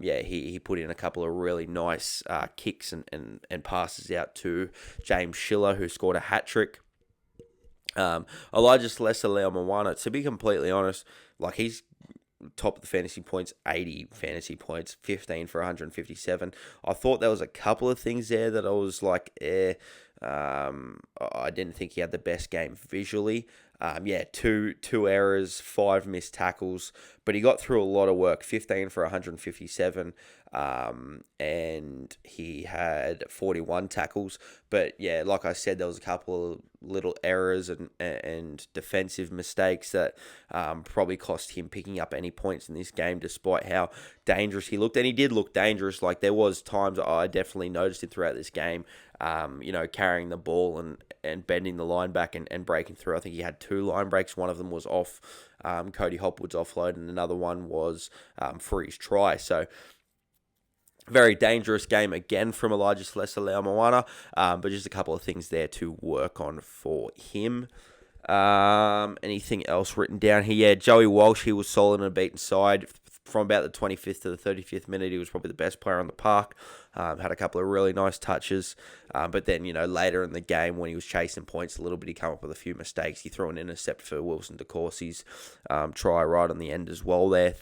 he put in a couple of really nice kicks and passes out to James Schiller, who scored a hat-trick. Elijah Salesa-Leon-Moana, to be completely honest, he's top of the fantasy points, 80 fantasy points, 15 for 157. I thought there was a couple of things there that I was like, I didn't think he had the best game visually. Two errors, 5 missed tackles, but he got through a lot of work. 15 for 157, and he had 41 tackles. But yeah, like I said, there was a couple of little errors and defensive mistakes that probably cost him picking up any points in this game, despite how dangerous he looked. And he did look dangerous. Like, there was times I definitely noticed him throughout this game, carrying the ball and bending the line back and breaking through. I think he had 2 line breaks. One of them was off Cody Hopwood's offload, and another one was for his try. So, very dangerous game again from Elijah Le'au-Moana, but just a couple of things there to work on for him. Anything else written down here? Yeah, Joey Walsh, he was solid on a beaten side. From about the 25th to the 35th minute, he was probably the best player on the park. Had a couple of really nice touches. But then, later in the game when he was chasing points a little bit, he came up with a few mistakes. He threw an intercept for Wilson DeCourcy's try right on the end as well there.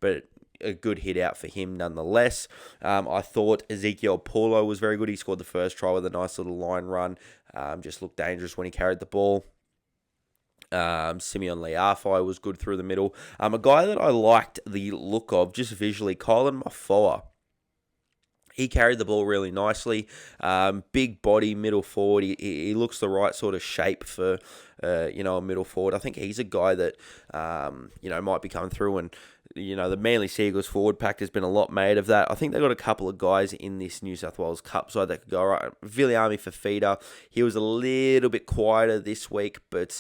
But a good hit out for him nonetheless. I thought Ezekiel Paulo was very good. He scored the first try with a nice little line run. Just looked dangerous when he carried the ball. Simeon Leafai was good through the middle. A guy that I liked the look of, just visually, Colin Mafoa. He carried the ball really nicely. Big body, middle forward. He looks the right sort of shape for, a middle forward. I think he's a guy that, might be coming through. And, the Manly Seagulls forward pack has been a lot made of that. I think they've got a couple of guys in this New South Wales Cup side that could go right. Viliami Fafita, he was a little bit quieter this week, but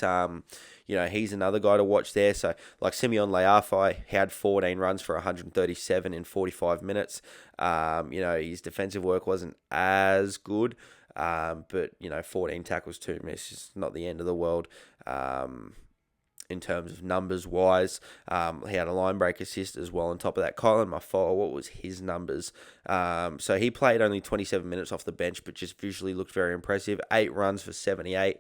he's another guy to watch there. So, like Simeon Leafai, he had 14 runs for 137 in 45 minutes. His defensive work wasn't as good, but 14 tackles, 2 misses, not the end of the world. In terms of numbers wise, he had a line break assist as well. On top of that, Colin Mafoa, what was his numbers? So he played only 27 minutes off the bench, but just visually looked very impressive. 8 runs for 78,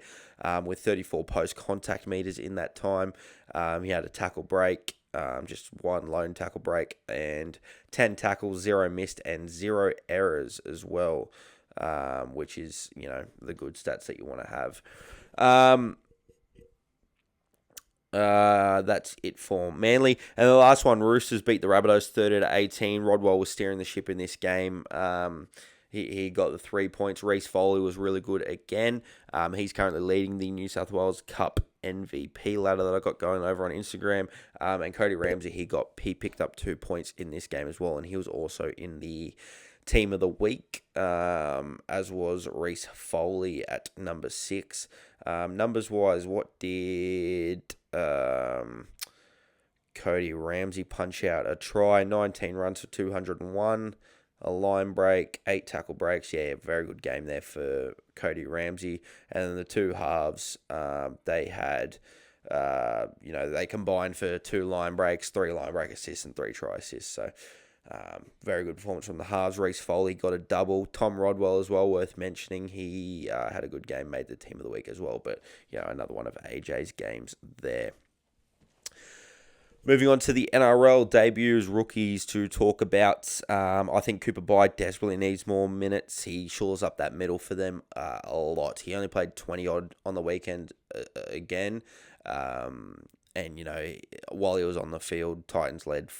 with 34 post contact meters in that time. He had a tackle break, just 1 lone tackle break, and 10 tackles, 0 missed, and 0 errors as well, which is the good stats that you want to have. That's it for Manly. And the last one, Roosters beat the Rabbitohs 30-18. Rodwell was steering the ship in this game. He got the 3 points. Reece Foley was really good again. He's currently leading the New South Wales Cup MVP ladder that I got going over on Instagram. And Cody Ramsey, he picked up 2 points in this game as well, and he was also in the Team of the Week, as was Reece Foley at number 6. Numbers wise, what did Cody Ramsey punch out? A try, 19 runs for 201, a line break, 8 tackle breaks. Yeah, very good game there for Cody Ramsey. And then the 2 halves, they had, they combined for 2 line breaks, 3 line break assists, and 3 try assists. So, very good performance from the halves. Reece Foley got a double. Tom Rodwell as well, worth mentioning. He had a good game, made the Team of the Week as well. But, another one of AJ's games there. Moving on to the NRL debuts, rookies to talk about. I think Cooper Bye desperately needs more minutes. He shores up that middle for them a lot. He only played 20-odd on the weekend again. And, while he was on the field, Titans led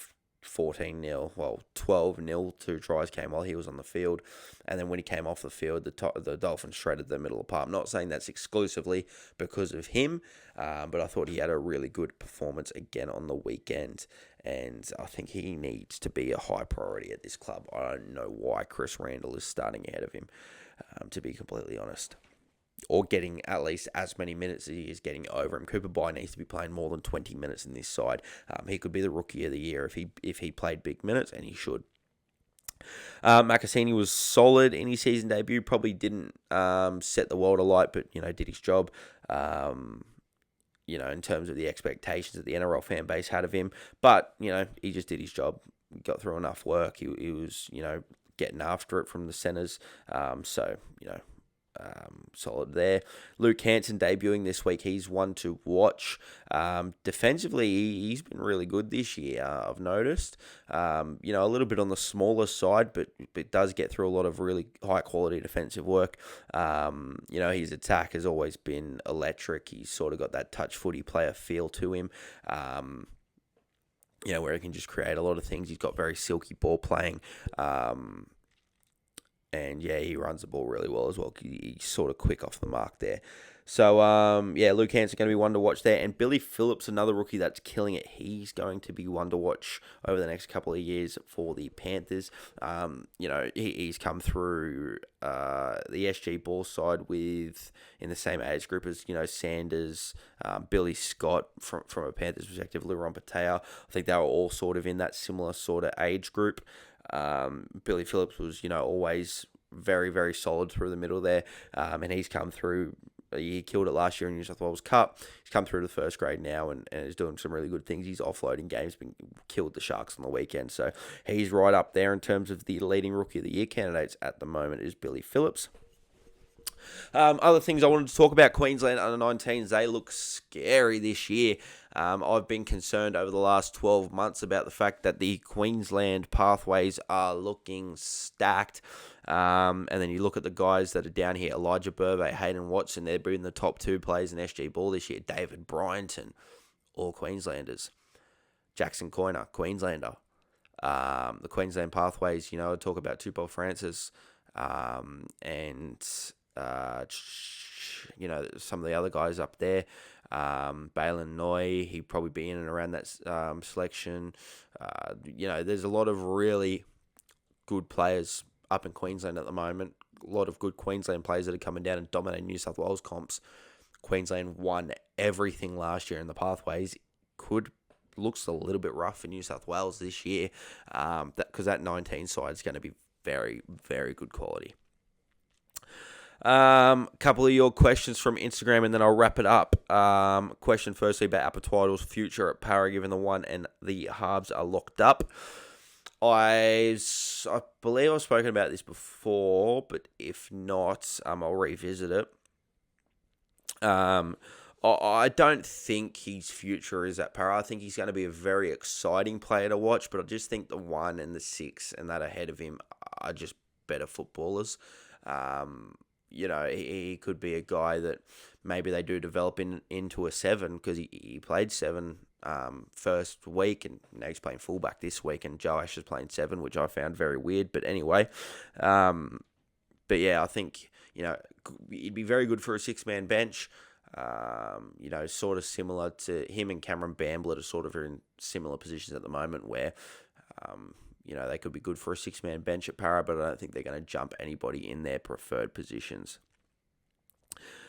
14-0, 12-0, 2 tries came while he was on the field. And then when he came off the field, the Dolphins shredded the middle apart. I'm not saying that's exclusively because of him, but I thought he had a really good performance again on the weekend. And I think he needs to be a high priority at this club. I don't know why Chris Randall is starting ahead of him, to be completely honest. Or getting at least as many minutes as he is getting over him. Cooper Bye needs to be playing more than 20 minutes in this side. He could be the rookie of the year if he played big minutes, and he should. Makasini was solid in his season debut. Probably didn't set the world alight, but did his job. In terms of the expectations that the NRL fan base had of him, but he just did his job. Got through enough work. He was getting after it from the centres. So solid there. Luke Hanson debuting this week. He's one to watch. Defensively, he's been really good this year, I've noticed. A little bit on the smaller side, but it does get through a lot of really high-quality defensive work. His attack has always been electric. He's sort of got that touch footy player feel to him. Where he can just create a lot of things. He's got very silky ball playing. And yeah, he runs the ball really well as well. He's sort of quick off the mark there. So, Luke Hanson going to be one to watch there. And Billy Phillips, another rookie that's killing it. He's going to be one to watch over the next couple of years for the Panthers. He's come through the SG ball side in the same age group as, Sanders, Billy Scott from a Panthers perspective, Liron Patea. I think they were all sort of in that similar sort of age group. Billy Phillips was, always very, very solid through the middle there. And he's come through. He killed it last year in New South Wales Cup. He's come through to the first grade now and is doing some really good things. He's offloading games, killed the Sharks on the weekend. So he's right up there in terms of the leading Rookie of the Year candidates at the moment is Billy Phillips. Other things I wanted to talk about, Queensland under-19s, they look scary this year. I've been concerned over the last 12 months about the fact that the Queensland pathways are looking stacked. And then you look at the guys that are down here, Elijah Burbe, Hayden Watson, they've been the top two players in SG Ball this year. David Bryanton, all Queenslanders. Jackson Coyner, Queenslander. The Queensland pathways, I talk about Tupou Francis and some of the other guys up there. Balin Noy, he'd probably be in and around that selection. There's a lot of really good players up in Queensland at the moment. A lot of good Queensland players that are coming down and dominating New South Wales comps. Queensland won everything last year in the pathways. Looks a little bit rough in New South Wales this year, because that 19 side is going to be very, very good quality. Couple of your questions from Instagram, and then I'll wrap it up. Question firstly about Apatwidal's future at Para, given the 1 and the halves are locked up. I believe I've spoken about this before, but if not, I'll revisit it. I don't think his future is at Para. I think he's going to be a very exciting player to watch, but I just think the 1 and the 6 and that ahead of him are just better footballers. He could be a guy that maybe they do develop into a 7 because he played 7 first week, and now he's playing fullback this week, and Joe Ash is playing 7, which I found very weird. But anyway, I think he'd be very good for a 6-man bench. Sort of similar to him and Cameron Bamblett are sort of in similar positions at the moment where. They could be good for a 6-man bench at Para, but I don't think they're going to jump anybody in their preferred positions.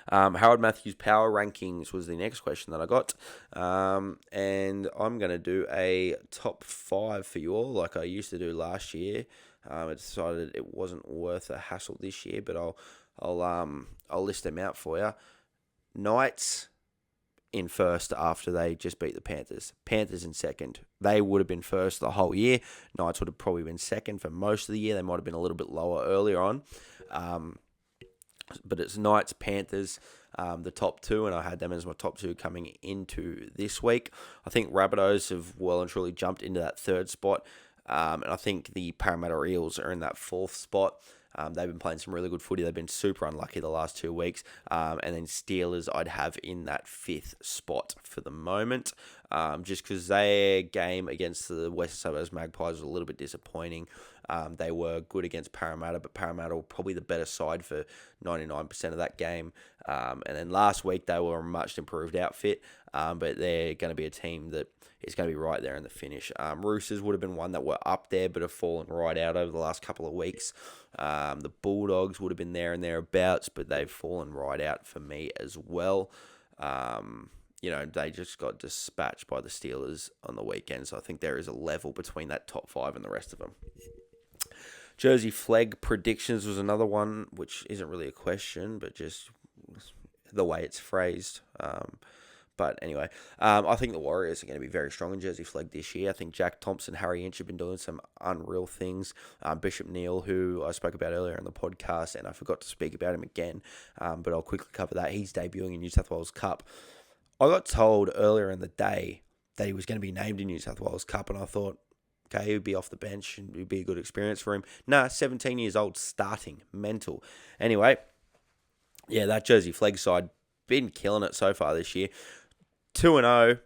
Howard Matthews' power rankings was the next question that I got. And I'm going to do a top 5 for you all like I used to do last year. I decided it wasn't worth a hassle this year, but I'll list them out for you. Knights in first after they just beat the Panthers. Panthers in second. They would have been first the whole year. Knights would have probably been second for most of the year. They might have been a little bit lower earlier on. But it's Knights, Panthers, the top 2, and I had them as my top 2 coming into this week. I think Rabbitohs have well and truly jumped into that 3rd spot. And I think the Parramatta Eels are in that 4th spot. They've been playing some really good footy. They've been super unlucky the last 2 weeks. And then Steelers I'd have in that 5th spot for the moment. Just because their game against the Western Suburbs Magpies was a little bit disappointing. They were good against Parramatta, but Parramatta were probably the better side for 99% of that game. And then last week they were a much improved outfit. But they're going to be a team that is going to be right there in the finish. Roosters would have been one that were up there but have fallen right out over the last couple of weeks. The Bulldogs would have been there and thereabouts, but they've fallen right out for me as well. They just got dispatched by the Steelers on the weekend, so I think there is a level between that top 5 and the rest of them. Jersey Flag predictions was another one, which isn't really a question, but just the way it's phrased. But anyway, I think the Warriors are going to be very strong in jersey flag this year. I think Jack Thompson, Harry Inch have been doing some unreal things. Bishop Neal, who I spoke about earlier in the podcast, and I forgot to speak about him again, but I'll quickly cover that. He's debuting in New South Wales Cup. I got told earlier in the day that he was going to be named in New South Wales Cup, and I thought, okay, he would be off the bench and it would be a good experience for him. Nah, 17 years old, starting. Mental. Anyway, yeah, that jersey flag side, been killing it so far this year. 2-0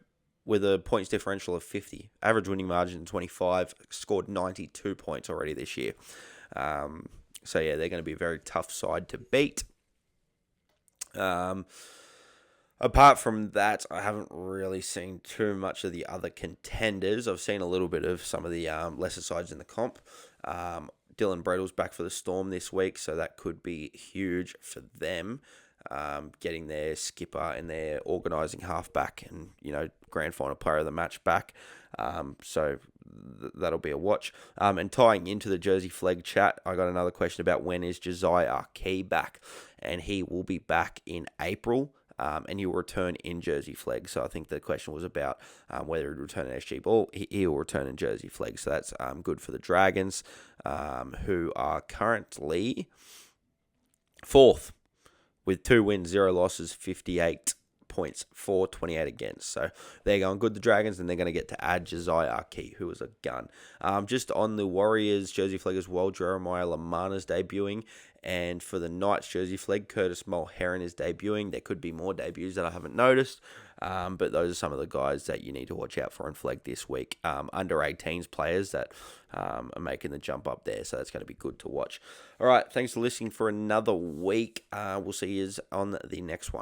with a points differential of 50. Average winning margin 25. Scored 92 points already this year. So, yeah, they're going to be a very tough side to beat. Apart from that, I haven't really seen too much of the other contenders. I've seen a little bit of some of the lesser sides in the comp. Dylan Brettle's back for the Storm this week, so that could be huge for them. Getting their skipper and their organising halfback and, grand final player of the match back. So that'll be a watch. And tying into the jersey flag chat, I got another question about when is Josiah Key back, and he will be back in April. And he'll return in jersey flag. So I think the question was about whether he'd return in SG ball. He'll return in jersey flag. So that's good for the Dragons, who are currently 4th with 2 wins, 0 losses, 58 points, 28 against. So they're going good, the Dragons, and they're going to get to add Josiah Aki, who was a gun. Just on the Warriors jersey flag as well, Jeremiah Lamana's debuting. And for the Knights jersey flag, Curtis Mulheron is debuting. There could be more debuts that I haven't noticed. But those are some of the guys that you need to watch out for in flag this week. Under 18s players that are making the jump up there. So that's going to be good to watch. All right. Thanks for listening for another week. We'll see you on the next one.